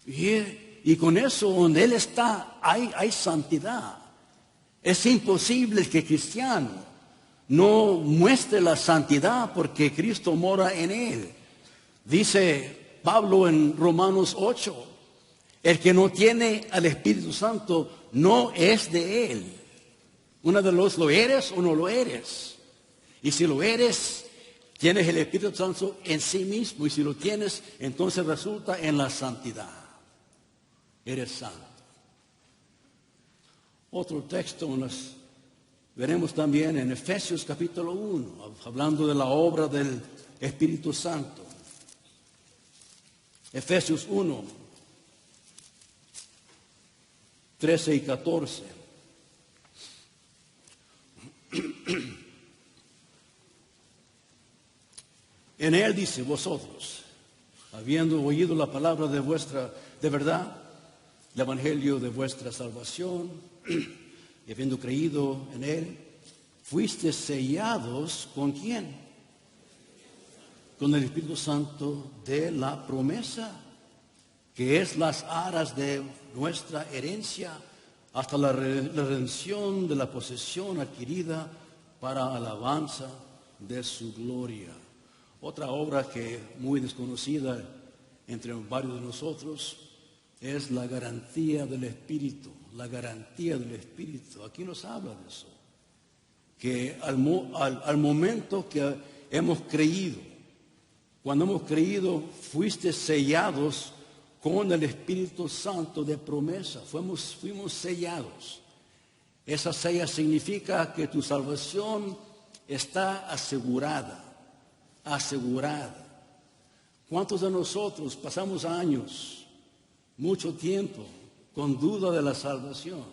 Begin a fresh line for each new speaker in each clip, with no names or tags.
Y con eso, donde Él está, hay santidad. Es imposible que el cristiano no muestre la santidad porque Cristo mora en él. Dice Pablo en Romanos 8, el que no tiene al Espíritu Santo no es de Él. Uno de los, ¿lo eres o no lo eres? Y si lo eres, tienes el Espíritu Santo en sí mismo. Y si lo tienes, entonces resulta en la santidad. Eres santo. Otro texto veremos también en Efesios capítulo 1, hablando de la obra del Espíritu Santo. Efesios 1, 13 y 14. En él dice, vosotros, habiendo oído la palabra de verdad, el evangelio de vuestra salvación, y habiendo creído en él, fuiste sellados ¿con quién? Con el Espíritu Santo de la promesa, que es las aras de nuestra herencia, hasta la redención de la posesión adquirida para alabanza de su gloria. Otra obra que muy desconocida entre varios de nosotros es la garantía del Espíritu. La garantía del Espíritu. Aquí nos habla de eso. Que al momento que hemos creído, cuando hemos creído, fuiste sellados con el Espíritu Santo de promesa. Fuimos sellados. Esa sella significa que tu salvación está asegurada. Asegurada. ¿Cuántos de nosotros pasamos años, mucho tiempo, con duda de la salvación?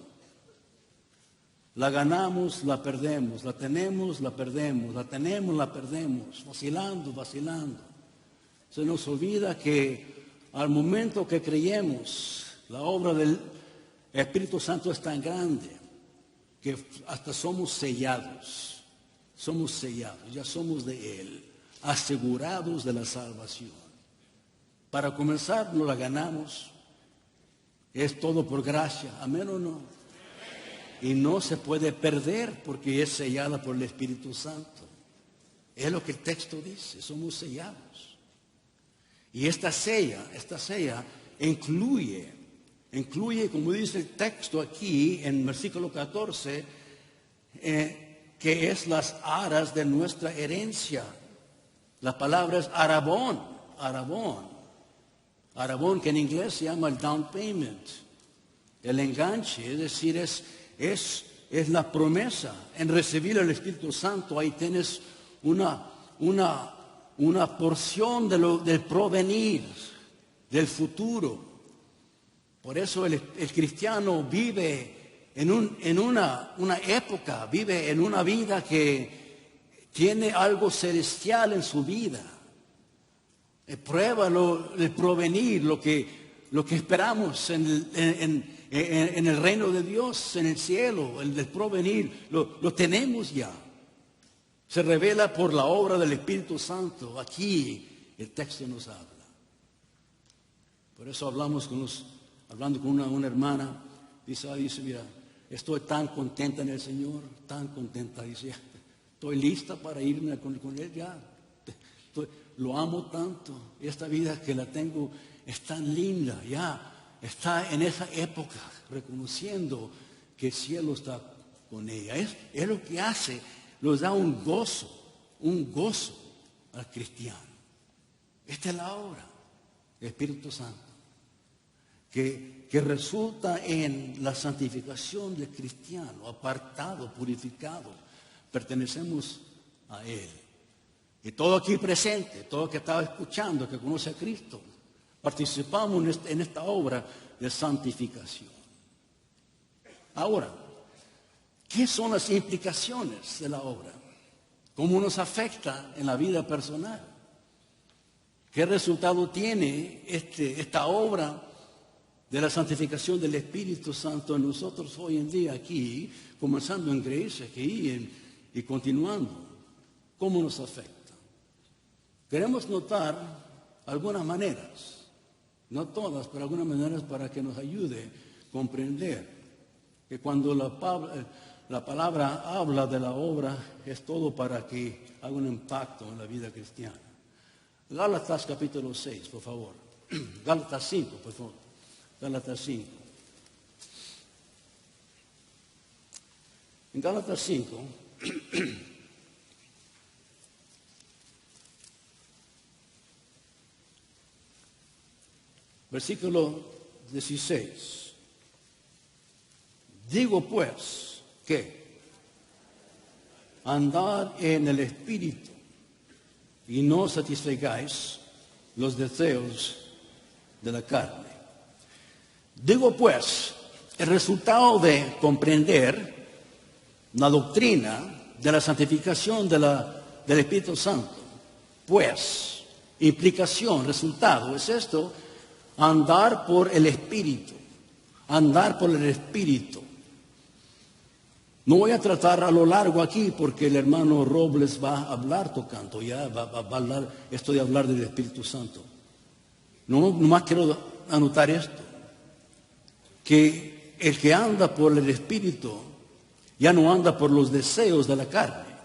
La ganamos, la perdemos, la tenemos, la perdemos, la tenemos, la perdemos, vacilando. Se nos olvida que al momento que creemos, la obra del Espíritu Santo es tan grande que hasta somos sellados, ya somos de Él, asegurados de la salvación. Para comenzar, no la ganamos. Es todo por gracia, amén o no. Y no se puede perder porque es sellada por el Espíritu Santo. Es lo que el texto dice, somos sellados. Y esta sella incluye, como dice el texto aquí en versículo 14, que es las aras de nuestra herencia. La palabra es arabón, que en inglés se llama el down payment, el enganche, es decir, es la promesa en recibir el Espíritu Santo. Ahí tienes una porción del provenir, del futuro. Por eso el cristiano vive en una época, vive en una vida que tiene algo celestial en su vida. Prueba el provenir, lo que esperamos en el reino de Dios, en el cielo, el del provenir, lo tenemos ya. Se revela por la obra del Espíritu Santo. Aquí el texto nos habla. Por eso hablando con una hermana, dice, mira, estoy tan contenta en el Señor, tan contenta. Dice, estoy lista para irme con Él ya. Lo amo tanto. Esta vida que la tengo es tan linda. Ya está en esa época reconociendo que el cielo está con ella. Es lo que hace, nos da un gozo al cristiano. Esta es la obra del Espíritu Santo, que resulta en la santificación del cristiano, apartado, purificado. Pertenecemos a Él. Y todo aquí presente, todo que estaba escuchando, que conoce a Cristo, participamos en esta obra de santificación. Ahora, ¿qué son las implicaciones de la obra? ¿Cómo nos afecta en la vida personal? ¿Qué resultado tiene esta obra de la santificación del Espíritu Santo en nosotros hoy en día aquí, comenzando en Grecia aquí y continuando? ¿Cómo nos afecta? Queremos notar algunas maneras No todas, pero algunas maneras para que nos ayude a comprender que cuando la palabra habla de la obra es todo para que haga un impacto en la vida cristiana. Gálatas capítulo 6, por favor. Gálatas 5, por favor. Gálatas 5. En Gálatas 5, versículo 16. Digo pues que andad en el Espíritu y no satisfagáis los deseos de la carne. Digo pues, el resultado de comprender la doctrina de la santificación del Espíritu Santo, pues, implicación, resultado, es esto: andar por el Espíritu, andar por el Espíritu. No voy a tratar a lo largo aquí porque el hermano Robles va a hablar tocando, ya va a hablar esto de hablar del Espíritu Santo. Nomás quiero anotar esto, que el que anda por el Espíritu ya no anda por los deseos de la carne,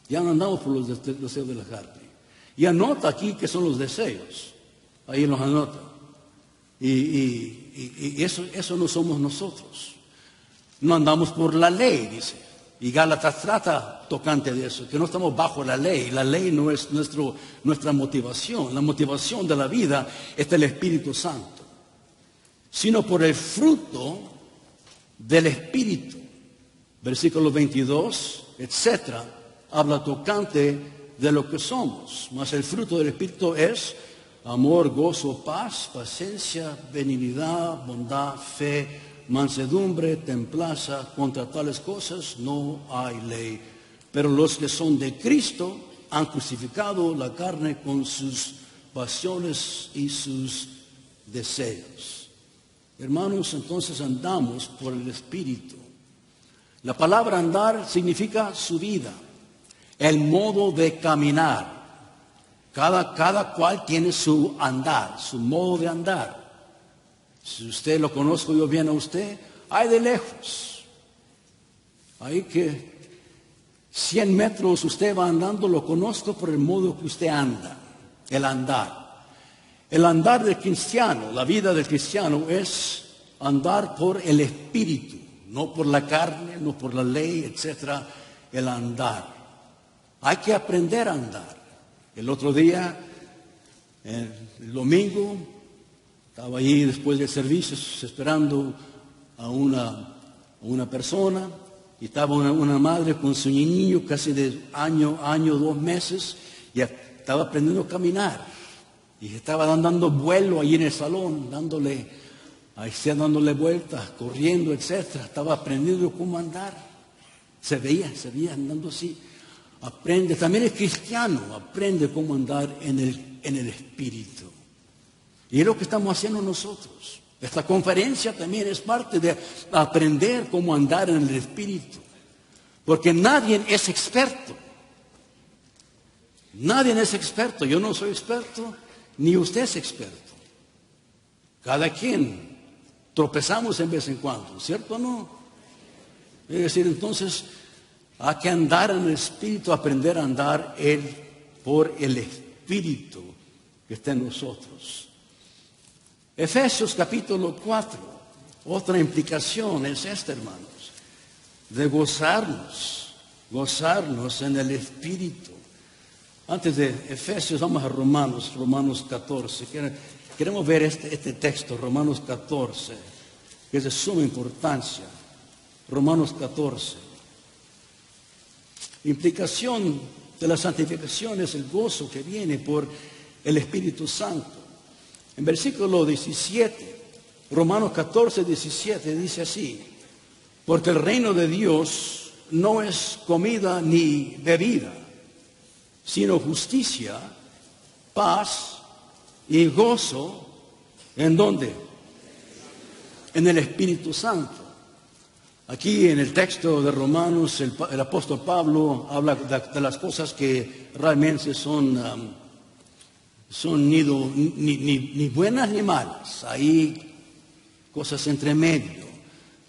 ya no andamos por los deseos de la carne. Y anota aquí que son los deseos, ahí los anota. Y eso no somos nosotros. No andamos por la ley, dice. Y Gálatas trata tocante de eso, que no estamos bajo la ley. La ley no es nuestra motivación. La motivación de la vida es el Espíritu Santo, sino por el fruto del Espíritu. Versículo 22, etcétera, habla tocante de lo que somos. Mas el fruto del Espíritu es amor, gozo, paz, paciencia, benignidad, bondad, fe, mansedumbre, templanza. Contra tales cosas no hay ley. Pero los que son de Cristo han crucificado la carne con sus pasiones y sus deseos. Hermanos, entonces andamos por el Espíritu. La palabra andar significa su vida, el modo de caminar. Cada cual tiene su andar, su modo de andar. Si usted lo conozco yo bien a usted, hay de lejos. Hay que 100 metros usted va andando, lo conozco por el modo que usted anda, el andar. El andar del cristiano, la vida del cristiano es andar por el Espíritu, no por la carne, no por la ley, etcétera, el andar. Hay que aprender a andar. El otro día, el domingo, estaba allí después del servicio esperando a una persona, y estaba una madre con su niño casi de año, 2 meses, y estaba aprendiendo a caminar. Y estaba dando vuelo allí en el salón, dándole vueltas, corriendo, etcétera. Estaba aprendiendo cómo andar. Se veía andando así. Aprende, también el cristiano aprende cómo andar en el Espíritu. Y es lo que estamos haciendo nosotros. Esta conferencia también es parte de aprender cómo andar en el Espíritu. Porque nadie es experto. Nadie es experto. Yo no soy experto, ni usted es experto. Cada quien tropezamos en vez en cuando, ¿cierto o no? Es decir, entonces hay que andar en el Espíritu, aprender a andar por el Espíritu que está en nosotros. Efesios capítulo 4, otra implicación es esta, hermanos, de gozarnos en el Espíritu. Antes de Efesios vamos a Romanos 14. Queremos ver este texto, Romanos 14, que es de suma importancia. Romanos 14. Implicación de la santificación es el gozo que viene por el Espíritu Santo. En versículo 17, Romanos 14, 17, dice así: porque el reino de Dios no es comida ni bebida, sino justicia, paz y gozo. ¿En dónde? En el Espíritu Santo. Aquí en el texto de Romanos, el apóstol Pablo habla de las cosas que realmente son son ni buenas ni malas. Hay cosas entre medio,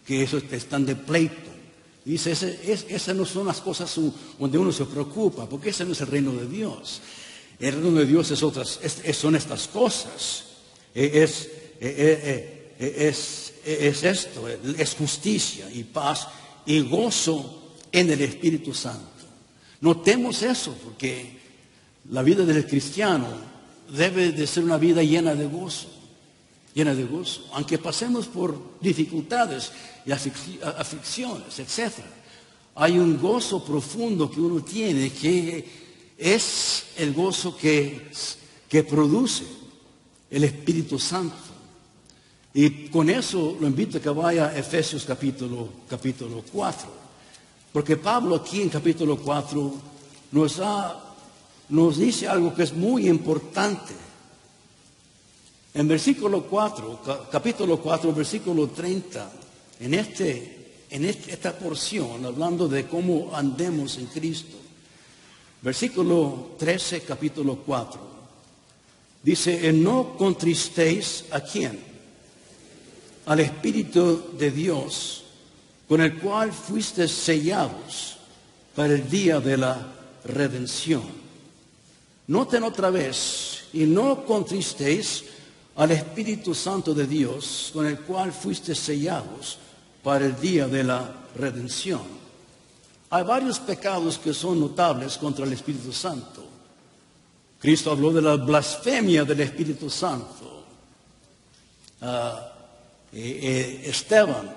que eso están de pleito. Dice, esas no son las cosas donde uno se preocupa, porque ese no es el reino de Dios. El reino de Dios son estas cosas. Es esto, es justicia y paz y gozo en el Espíritu Santo. Notemos eso, porque la vida del cristiano debe de ser una vida llena de gozo, aunque pasemos por dificultades y aflicciones, etc. Hay un gozo profundo que uno tiene, que es el gozo que produce el Espíritu Santo. Y con eso lo invito a que vaya a Efesios capítulo 4. Porque Pablo aquí en capítulo 4 nos dice algo que es muy importante. En versículo 4, capítulo 4, versículo 30, en esta porción, hablando de cómo andemos en Cristo. Versículo 13, capítulo 4. Dice, no contristéis ¿a quién? Al Espíritu de Dios, con el cual fuisteis sellados para el día de la redención. Noten otra vez, y no contristéis al Espíritu Santo de Dios, con el cual fuisteis sellados para el día de la redención. Hay varios pecados que son notables contra el Espíritu Santo. Cristo habló de la blasfemia del Espíritu Santo. Esteban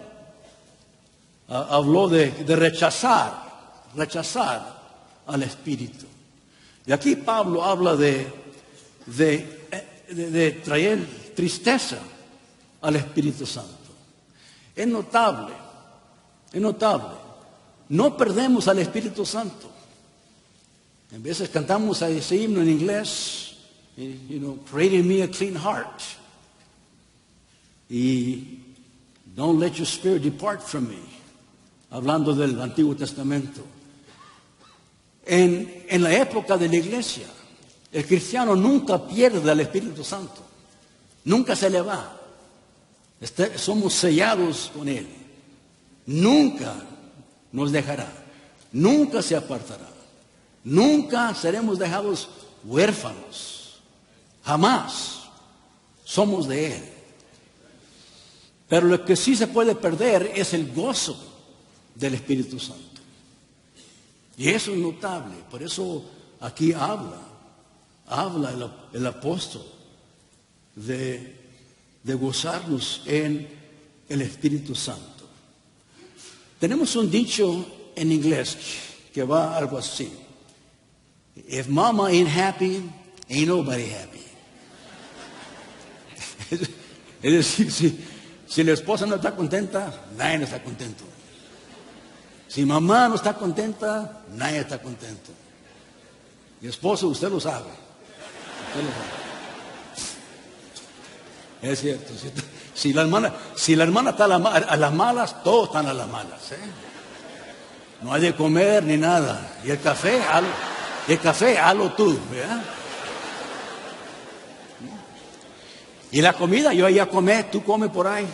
habló de rechazar al Espíritu. Y aquí Pablo habla de traer tristeza al Espíritu Santo. Es notable. No perdemos al Espíritu Santo. En veces cantamos ese himno en inglés, create in me a clean heart. Y don't let your spirit depart from me. Hablando del Antiguo Testamento. En la época de la iglesia, el cristiano nunca pierde al Espíritu Santo. Nunca se le va. Somos sellados con Él. Nunca nos dejará. Nunca se apartará. Nunca seremos dejados huérfanos. Jamás. Somos de Él. Pero lo que sí se puede perder es el gozo del Espíritu Santo. Y eso es notable. Por eso aquí habla el apóstol de gozarnos en el Espíritu Santo. Tenemos un dicho en inglés que va algo así. If mama ain't happy, ain't nobody happy. Es decir, si la esposa no está contenta, nadie no está contento. Si mamá no está contenta, nadie está contento. Mi esposo, usted lo sabe. Es cierto. Si la hermana está a las malas, todos están a las malas. No hay de comer ni nada. Y el café, hazlo tú. ¿Verdad? Y la comida, yo ya comé, tú comes por ahí.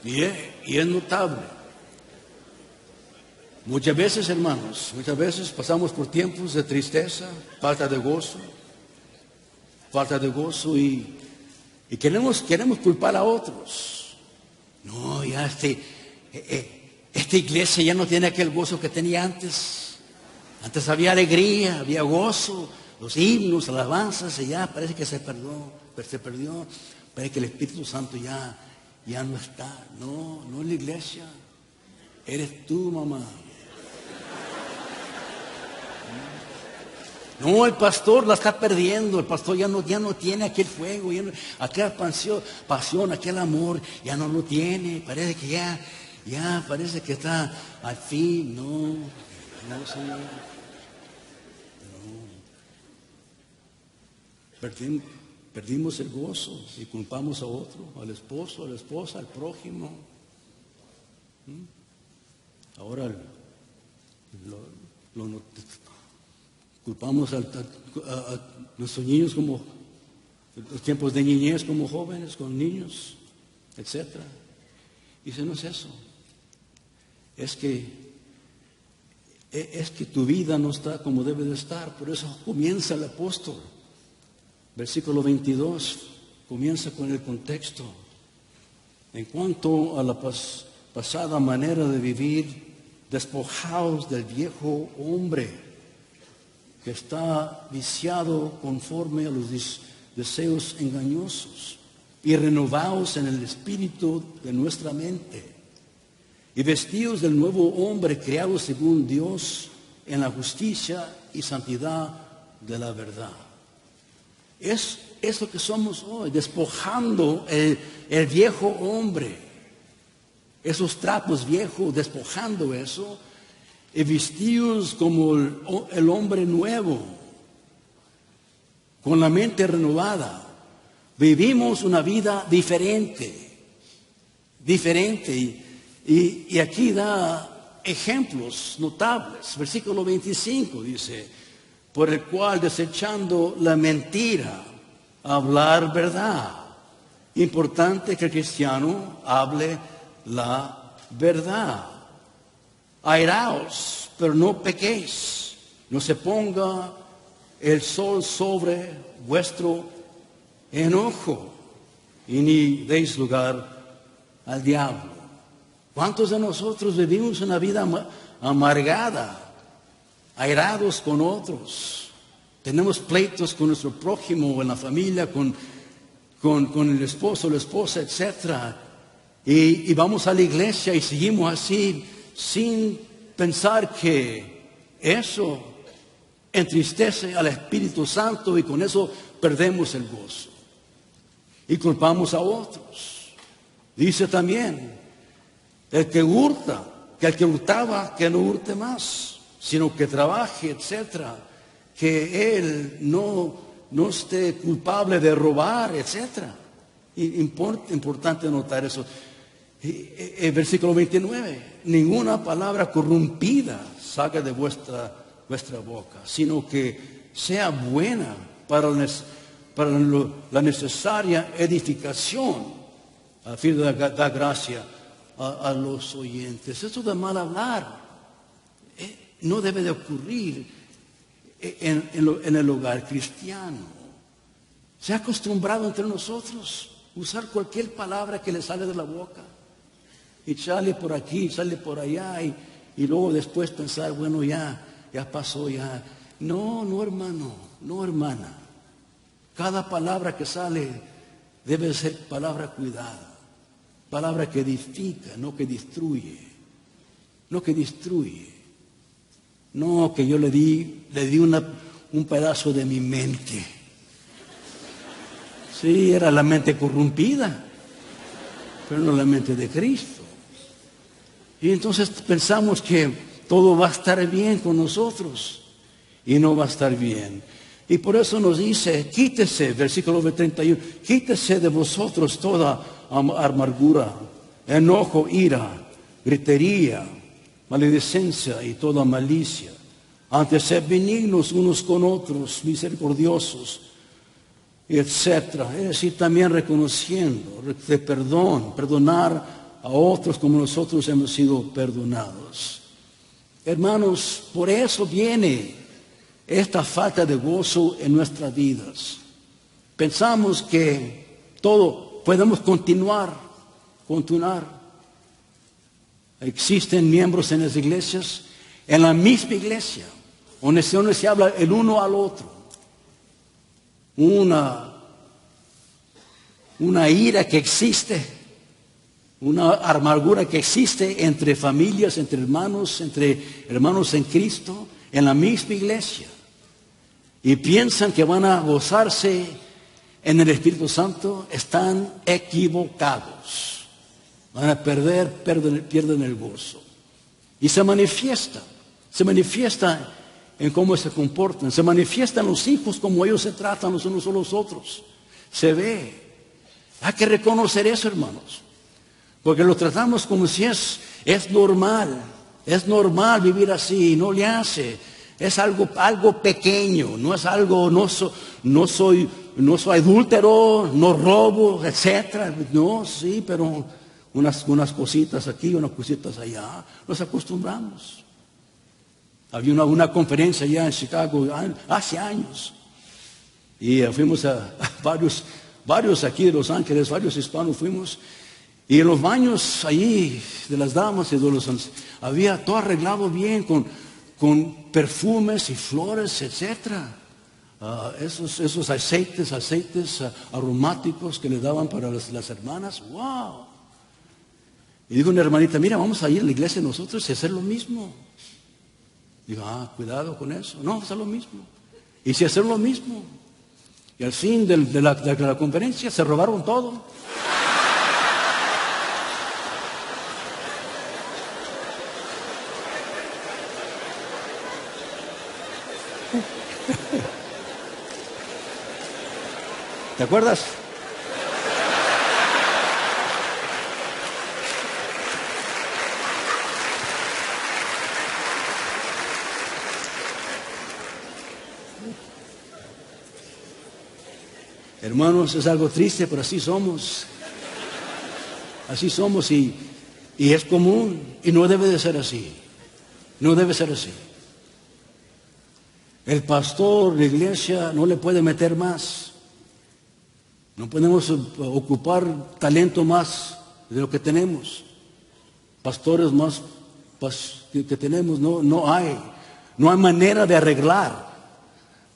Y es notable. Muchas veces, hermanos, pasamos por tiempos de tristeza, falta de gozo y queremos culpar a otros. No, ya esta iglesia ya no tiene aquel gozo que tenía antes. Antes había alegría, había gozo, los himnos, alabanzas, y ya parece que se perdió, parece que el Espíritu Santo ya no está. No es la iglesia, eres tú, mamá. No, el pastor la está perdiendo. El pastor ya no tiene aquel fuego, aquella pasión, aquel amor, ya no lo tiene. Parece que ya parece que está al fin. No, Señor. No. Perdimos el gozo y culpamos a otro, al esposo, a la esposa, al prójimo. Ahora Culpamos a nuestros niños como los tiempos de niñez, como jóvenes, con niños, etc. Dice, no es eso. Es que tu vida no está como debe de estar. Por eso comienza el apóstol. Versículo 22 comienza con el contexto. En cuanto a la pasada manera de vivir, despojaos del viejo hombre que está viciado conforme a los deseos engañosos, y renovaos en el espíritu de nuestra mente, y vestidos del nuevo hombre creado según Dios en la justicia y santidad de la verdad. Es lo que somos hoy, despojando el viejo hombre, esos trapos viejos, despojando eso, y vestidos como el hombre nuevo, con la mente renovada. Vivimos una vida diferente. Y aquí da ejemplos notables. Versículo 25 dice, por el cual desechando la mentira, hablar verdad. Importante que el cristiano hable la verdad. Airaos, pero no pequéis. No se ponga el sol sobre vuestro enojo, y ni deis lugar al diablo. ¿Cuántos de nosotros vivimos una vida amargada, airados con otros? Tenemos pleitos con nuestro prójimo, en la familia, con el esposo, la esposa, etc. Y vamos a la iglesia y seguimos así, sin pensar que eso entristece al Espíritu Santo, y con eso perdemos el gozo. Y culpamos a otros. Dice también, el que hurta, que el que hurtaba, que no hurte más, sino que trabaje, etc. Que él no esté culpable de robar, etc. Importante notar eso. El versículo 29, ninguna palabra corrompida salga de vuestra boca, sino que sea buena para la necesaria edificación, a fin de dar gracia a los oyentes. Eso de mal hablar no debe de ocurrir en el hogar cristiano. Se ha acostumbrado entre nosotros usar cualquier palabra que le sale de la boca, y sale por aquí, sale por allá, y luego después pensar, bueno, ya pasó, ya. No, hermano, no, hermana. Cada palabra que sale debe ser palabra cuidada, palabra que edifica, no que destruye. No que destruye. No que yo le di un pedazo de mi mente. Sí, era la mente corrompida, pero no la mente de Cristo. Y entonces pensamos que todo va a estar bien con nosotros, y no va a estar bien. Y por eso nos dice, quítese, versículo 31, quítese de vosotros toda amargura, enojo, ira, gritería, maledicencia y toda malicia. Antes sed benignos unos con otros, misericordiosos, etc. Es decir, también reconociendo de perdonar a otros como nosotros hemos sido perdonados. Hermanos, por eso viene esta falta de gozo en nuestras vidas. Pensamos que todo podemos continuar. Existen miembros en las iglesias, en la misma iglesia, donde se habla el uno al otro. Una ira que existe, una amargura que existe entre familias, entre hermanos en Cristo, en la misma iglesia. Y piensan que van a gozarse en el Espíritu Santo. Están equivocados. Van a pierden el gozo. Y se manifiesta en cómo se comportan, se manifiestan los hijos, como ellos se tratan los unos a los otros. Se ve. Hay que reconocer eso, hermanos. Porque lo tratamos como si es normal. Es normal vivir así, no le hace. Es algo pequeño, no es algo, no soy adúltero, no robo, etcétera. No, sí, pero unas cositas aquí, unas cositas allá. Nos acostumbramos. Había una conferencia allá en Chicago hace años. Y fuimos a varios aquí de Los Ángeles, varios hispanos fuimos. Y en los baños allí de las damas y de los había todo arreglado bien con perfumes y flores, etcétera. Esos aceites aromáticos que le daban para las hermanas. ¡Wow! Y dijo una hermanita, mira, vamos a ir a la iglesia nosotros y hacer lo mismo. Digo, cuidado con eso. No, hacer lo mismo. Y si hacer lo mismo. Y al fin de la conferencia se robaron todo. ¿Te acuerdas? Hermanos, es algo triste, pero así somos. Así somos y es común y no debe de ser así. No debe ser así. El pastor de la iglesia no le puede meter más. No podemos ocupar talento más de lo que tenemos. Pastores más que tenemos, no hay manera de arreglar.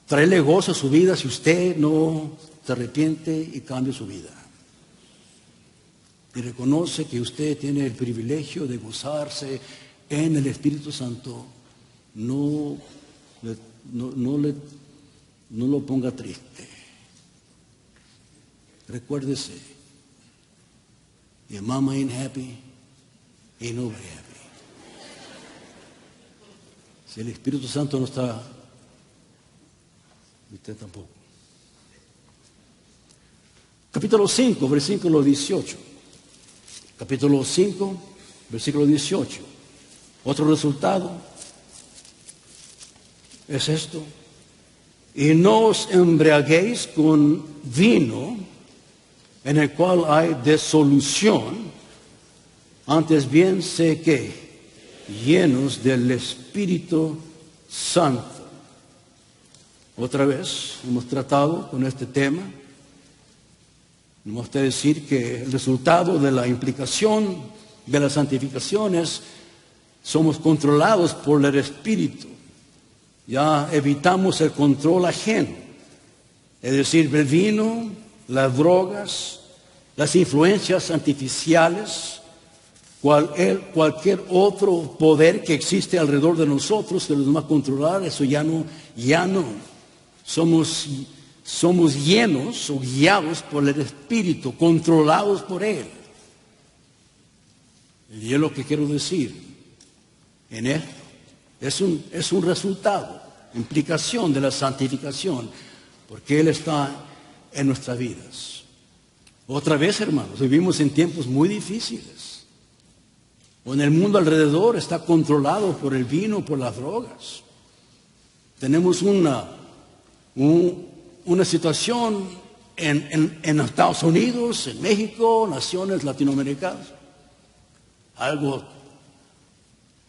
Traerle gozo a su vida si usted no se arrepiente y cambia su vida. Y reconoce que usted tiene el privilegio de gozarse en el Espíritu Santo. No lo ponga triste. Recuérdese, your mama ain't happy, ain't nobody happy. Si el Espíritu Santo no está, usted tampoco. Capítulo 5, versículo 18. Capítulo 5, versículo 18. Otro resultado es esto. Y no os embriaguéis con vino en el cual hay disolución, antes bien sé que llenos del Espíritu Santo. Otra vez hemos tratado con este tema. Vamos a decir que el resultado de la implicación de la santificación es somos controlados por el Espíritu. Ya evitamos el control ajeno. Es decir, el vino, las drogas, las influencias artificiales, cualquier otro poder que existe alrededor de nosotros que nos va a controlar, eso ya no. Somos llenos o guiados por el Espíritu, controlados por Él. Y es lo que quiero decir en esto. Es un resultado, implicación de la santificación, porque Él está en nuestras vidas. Otra vez, hermanos, vivimos en tiempos muy difíciles, donde el mundo alrededor está controlado por el vino, por las drogas. Tenemos una situación en Estados Unidos, en México, naciones latinoamericanas, algo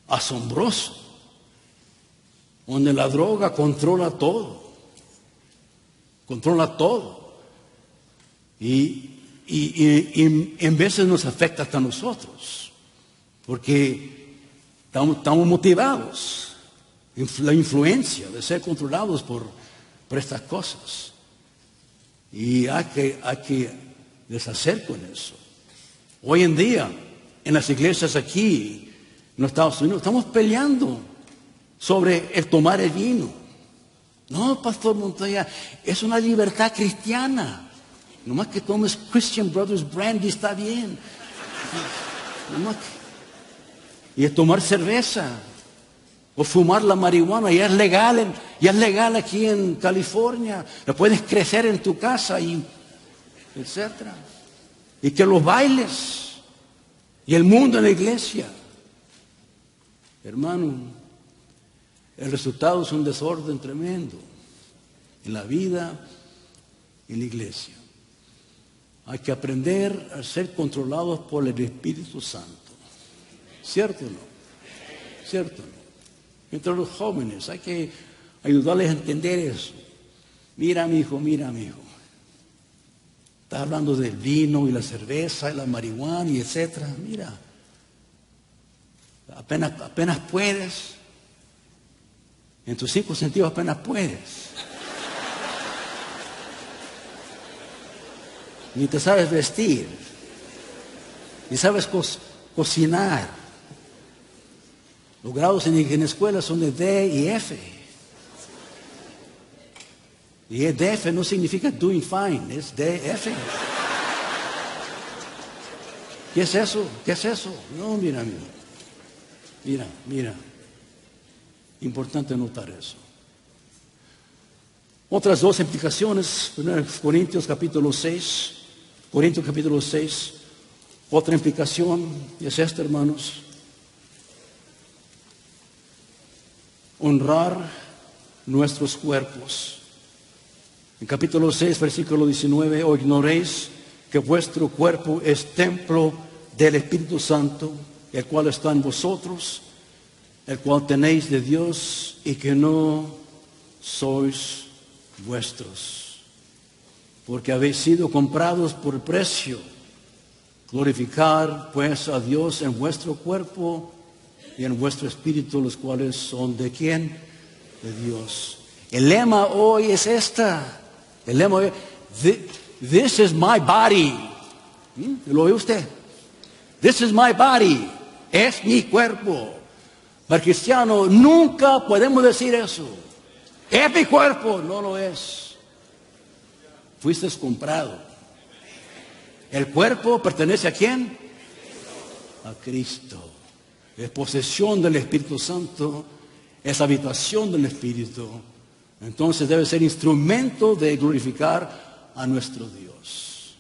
asombroso, donde la droga controla todo. Y en veces nos afecta hasta a nosotros, porque estamos motivados, la influencia de ser controlados por estas cosas. Y hay que deshacer con eso. Hoy en día, en las iglesias aquí, en los Estados Unidos, estamos peleando sobre el tomar el vino. No, Pastor Montoya, es una libertad cristiana. Nomás que tomes Christian Brothers Brandy está bien. Y el tomar cerveza o fumar la marihuana ya es legal aquí en California. La puedes crecer en tu casa y etcétera. Y que los bailes y el mundo en la iglesia. hermano, el resultado es un desorden tremendo en la vida, en la iglesia. Hay que aprender a ser controlados por el Espíritu Santo. ¿Cierto o no? ¿Cierto o no? Entre los jóvenes hay que ayudarles a entender eso. Mira, mi hijo, mira, mi hijo. Estás hablando del vino y la cerveza y la marihuana y etcétera. Mira, apenas puedes. En tus 5 sentidos apenas puedes. Ni te sabes vestir, ni sabes cocinar. Los grados en la escuela son de D y F. Y DF no significa doing fine, es DF. ¿Qué es eso? ¿Qué es eso? No, mira, mira. Mira. Importante notar eso. Otras 2 implicaciones, 1 Corintios capítulo 6. Corintios capítulo 6, otra implicación es esta, hermanos. Honrar nuestros cuerpos. En capítulo 6, versículo 19, o ignoréis que vuestro cuerpo es templo del Espíritu Santo, el cual está en vosotros, el cual tenéis de Dios y que no sois vuestros. Porque habéis sido comprados por precio. Glorificar pues a Dios en vuestro cuerpo y en vuestro espíritu, los cuales son ¿de quién? De Dios. El lema hoy es esta. El lema hoy, this is my body. ¿Lo oye usted? This is my body. Es mi cuerpo. Para el cristiano nunca podemos decir eso. Es mi cuerpo. No lo es. Fuiste comprado. El cuerpo pertenece ¿a quién? A Cristo. Es posesión del Espíritu Santo. Es habitación del Espíritu. Entonces debe ser instrumento de glorificar a nuestro Dios.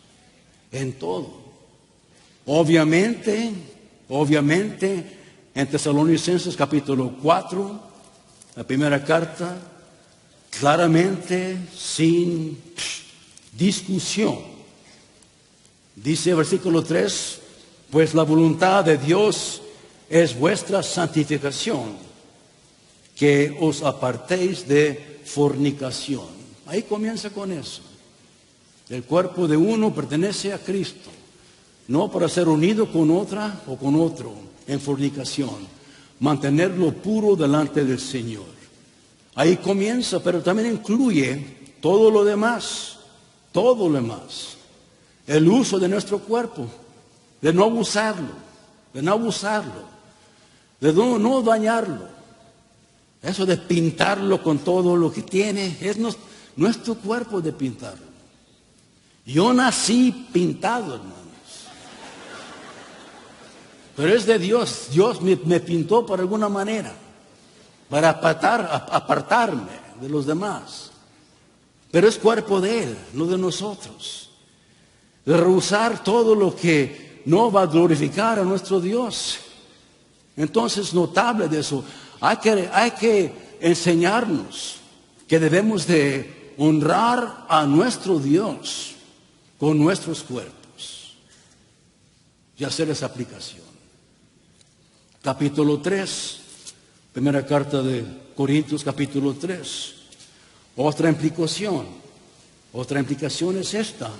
En todo. Obviamente, en Tesalonicenses capítulo 4, la primera carta, claramente, sin discusión. Dice versículo 3, pues la voluntad de Dios es vuestra santificación, que os apartéis de fornicación. Ahí comienza con eso. El cuerpo de uno pertenece a Cristo, no para ser unido con otra o con otro en fornicación, mantenerlo puro delante del Señor. Ahí comienza, pero también incluye todo lo demás. Todo lo demás. El uso de nuestro cuerpo, de no abusarlo, de no dañarlo. Eso de pintarlo con todo lo que tiene, es nuestro cuerpo de pintarlo. Yo nací pintado, hermanos. Pero es de Dios. Dios me pintó por alguna manera, para apartarme de los demás. Pero es cuerpo de Él, no de nosotros. De rehusar todo lo que no va a glorificar a nuestro Dios. Entonces, notable de eso, hay que enseñarnos que debemos de honrar a nuestro Dios con nuestros cuerpos y hacer esa aplicación. Capítulo 3, primera carta de Corintios, capítulo 3. Otra implicación es esta.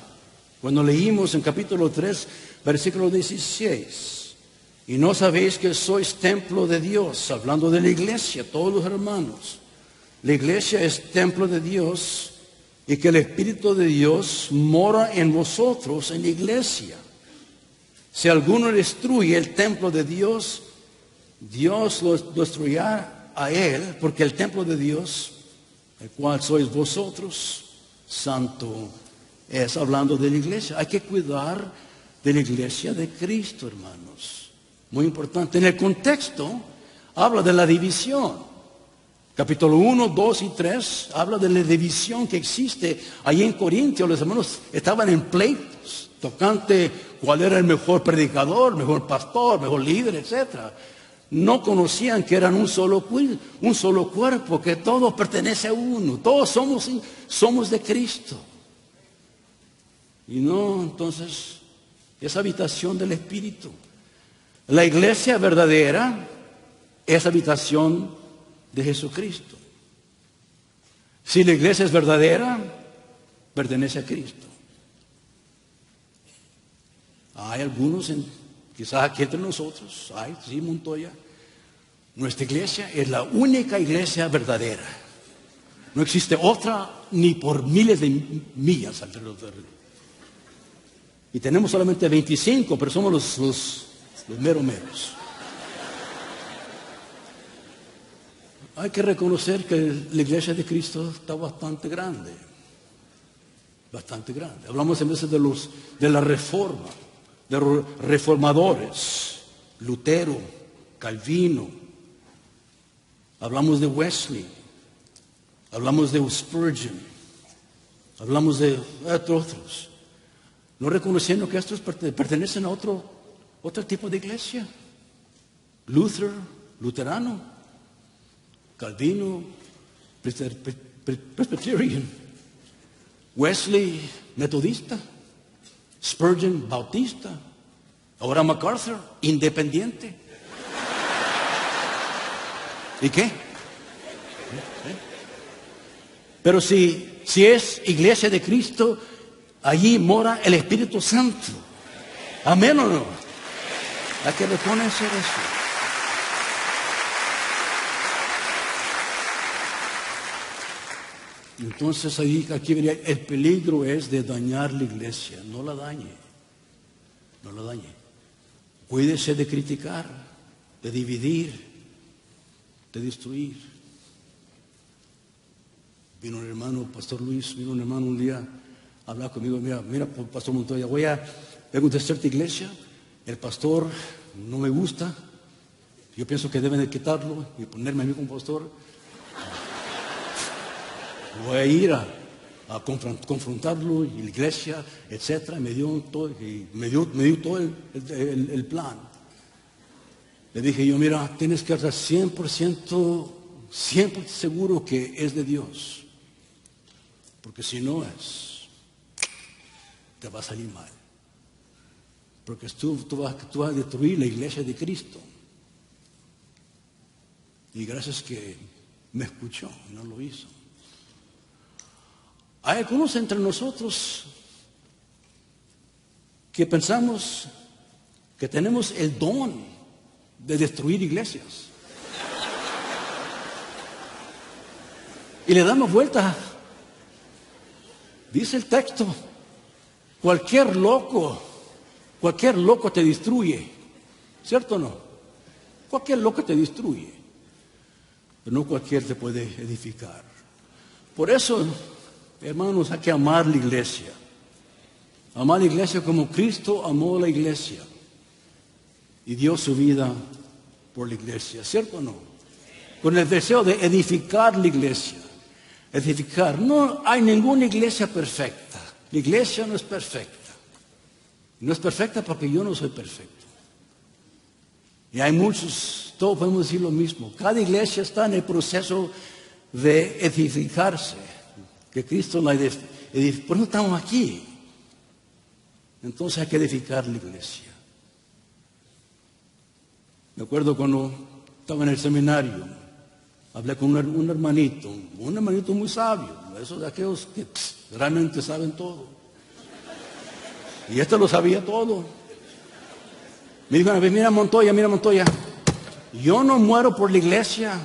Cuando leímos en capítulo 3, versículo 16, y no sabéis que sois templo de Dios, hablando de la iglesia, todos los hermanos. La iglesia es templo de Dios y que el Espíritu de Dios mora en vosotros, en la iglesia. Si alguno destruye el templo de Dios, Dios lo destruirá a él, porque el templo de Dios, el cual sois vosotros, santo es, hablando de la iglesia. Hay que cuidar de la iglesia de Cristo, hermanos. Muy importante. En el contexto, habla de la división. Capítulo 1, 2 y 3, habla de la división que existe ahí en Corintios. Los hermanos estaban en pleitos, tocante cuál era el mejor predicador, mejor pastor, mejor líder, etc. No conocían que eran un solo cuerpo, que todo pertenece a uno. Todos somos de Cristo. Y no, entonces, esa habitación del Espíritu. La iglesia verdadera es habitación de Jesucristo. Si la iglesia es verdadera, pertenece a Cristo. Hay algunos, quizás aquí entre nosotros, sí, Montoya. Nuestra iglesia es la única iglesia verdadera. No existe otra ni por miles de millas alrededor del río. Y tenemos solamente 25, pero somos los meros. Hay que reconocer que la iglesia de Cristo está bastante grande. Bastante grande. Hablamos a veces de la reforma, de los reformadores, Lutero, Calvino. Hablamos de Wesley. Hablamos de Spurgeon. Hablamos de otros. No reconociendo que estos pertenecen a otro tipo de iglesia. Luther, luterano. Calvino, Presbyterian. Wesley, metodista. Spurgeon, bautista. Ahora MacArthur, independiente. ¿Y qué? Pero si es iglesia de Cristo, allí mora el Espíritu Santo. ¿Amén o no? Hay que reconocer eso. Entonces aquí vería, el peligro es de dañar la iglesia. No la dañe. No la dañe. Cuídese de criticar, de dividir, de destruir. Vino un hermano, Pastor Luis, un día a hablar conmigo. Mira, Pastor Montoya, vengo de cierta iglesia, el pastor no me gusta, yo pienso que deben de quitarlo y ponerme a mí como pastor. Voy a ir a confrontarlo y la iglesia, etcétera. Me dio todo el plan. Le dije yo, mira, tienes que estar 100% seguro que es de Dios. Porque si no es, te va a salir mal. Porque tú vas a destruir la iglesia de Cristo. Y gracias que me escuchó, no lo hizo. Hay algunos entre nosotros que pensamos que tenemos el don de destruir iglesias. Y le damos vuelta. Dice el texto, cualquier loco te destruye. ¿Cierto o no? Cualquier loco te destruye. Pero no cualquiera te puede edificar. Por eso, hermanos, hay que amar la iglesia. Amar la iglesia como Cristo amó la iglesia. Y dio su vida por la iglesia. ¿Cierto o no? Con el deseo de edificar la iglesia. Edificar. No hay ninguna iglesia perfecta. La iglesia no es perfecta. No es perfecta porque yo no soy perfecto. Y hay muchos, todos podemos decir lo mismo. Cada iglesia está en el proceso de edificarse. Que Cristo la edificó. Por eso estamos aquí. Entonces hay que edificar la iglesia. Me acuerdo cuando estaba en el seminario. Hablé con un hermanito muy sabio, esos de aquellos que realmente saben todo. Y este lo sabía todo. Me dijo, mira Montoya, yo no muero por la iglesia,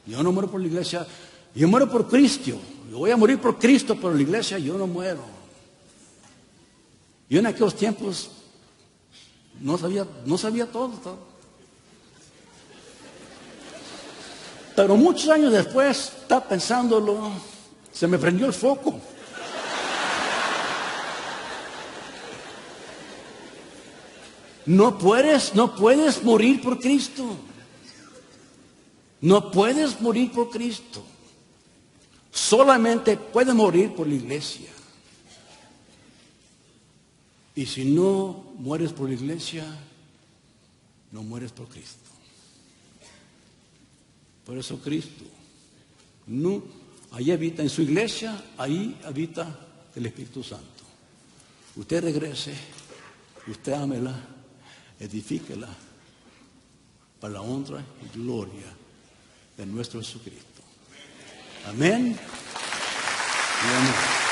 yo muero por Cristo. Yo voy a morir por Cristo, pero la iglesia yo no muero. Yo en aquellos tiempos no sabía todo. Pero muchos años después, estaba pensándolo, se me prendió el foco. No puedes morir por Cristo. No puedes morir por Cristo. Solamente puedes morir por la iglesia. Y si no mueres por la iglesia, no mueres por Cristo. Por eso Cristo, no, ahí habita en su iglesia, ahí habita el Espíritu Santo. Usted regrese, usted ámela, edifíquela para la honra y gloria de nuestro Jesucristo. Amén y amén.